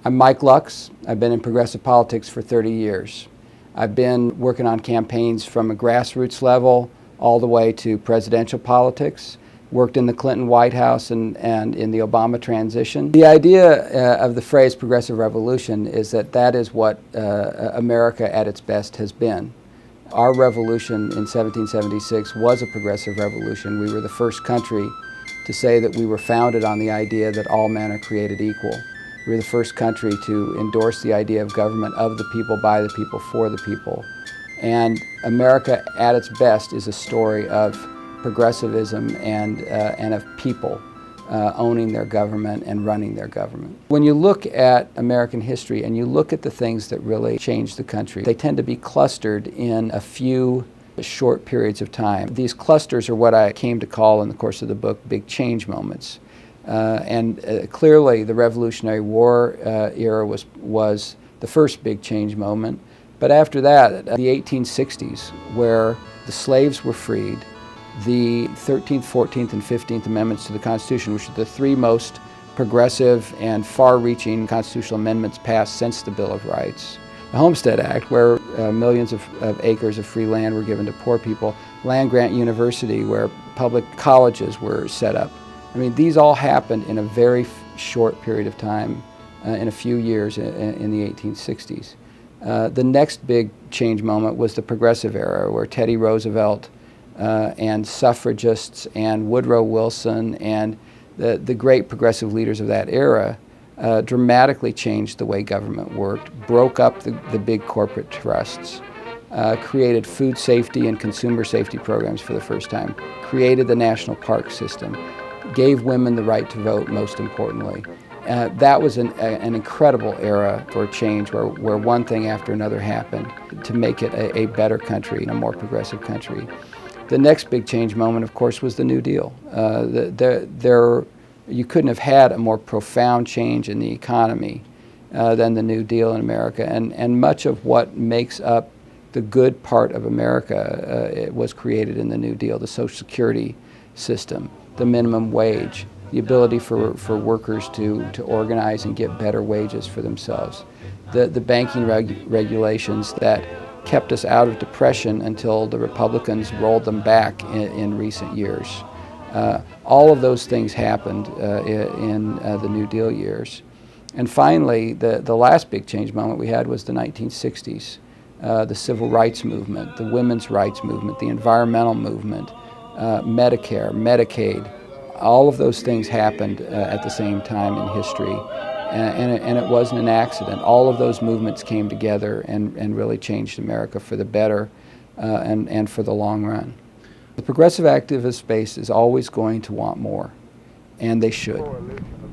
I'm Mike Lux. I've been in progressive politics for 30 years. I've been working on campaigns from a grassroots level all the way to presidential politics. Worked in the Clinton White House and in the Obama transition. The idea of the phrase progressive revolution is that is what America at its best has been. Our revolution in 1776 was a progressive revolution. We were the first country to say that we were founded on the idea that all men are created equal. We were the first country to endorse the idea of government of the people, by the people, for the people. And America at its best is a story of progressivism and of people owning their government and running their government. When you look at American history and you look at the things that really changed the country, they tend to be clustered in a few short periods of time. These clusters are what I came to call in the course of the book big change moments. Clearly the Revolutionary War era was the first big change moment. But after that, the 1860s, where the slaves were freed, the 13th, 14th, and 15th Amendments to the Constitution, which are the three most progressive and far-reaching constitutional amendments passed since the Bill of Rights. The Homestead Act, where millions of acres of free land were given to poor people. Land-grant university, where public colleges were set up. I mean, these all happened in a very short period of time, in a few years in the 1860s. The next big change moment was the Progressive Era, where Teddy Roosevelt and suffragists and Woodrow Wilson and the great progressive leaders of that era dramatically changed the way government worked, broke up the big corporate trusts, created food safety and consumer safety programs for the first time, created the national park system, gave women the right to vote, most importantly. That was an incredible era for change where one thing after another happened to make it a better country and a more progressive country. The next big change moment, of course, was the New Deal. You couldn't have had a more profound change in the economy than the New Deal in America. And much of what makes up the good part of America it was created in the New Deal. The Social Security system, the minimum wage, the ability for workers to organize and get better wages for themselves, the banking regulations that kept us out of depression until the Republicans rolled them back in recent years. All of those things happened in the New Deal years. And finally, the last big change moment we had was the 1960s. The civil rights movement, the women's rights movement, the environmental movement, Medicare, Medicaid, all of those things happened at the same time in history. And it wasn't an accident. All of those movements came together and really changed America for the better and for the long run. The progressive activist space is always going to want more, and they should.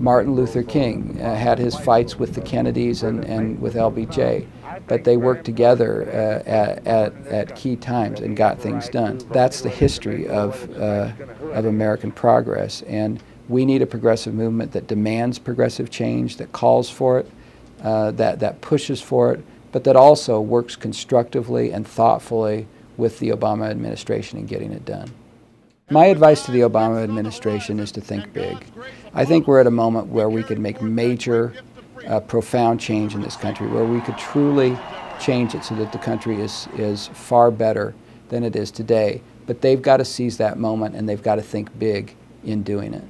Martin Luther King had his fights with the Kennedys and with LBJ, but they worked together at key times and got things done. That's the history of American progress, and we need a progressive movement that demands progressive change, that calls for it, that pushes for it, but that also works constructively and thoughtfully with the Obama administration in getting it done. My advice to the Obama administration is to think big. I think we're at a moment where we could make major, profound change in this country, where we could truly change it so that the country is far better than it is today. But they've got to seize that moment, and they've got to think big in doing it.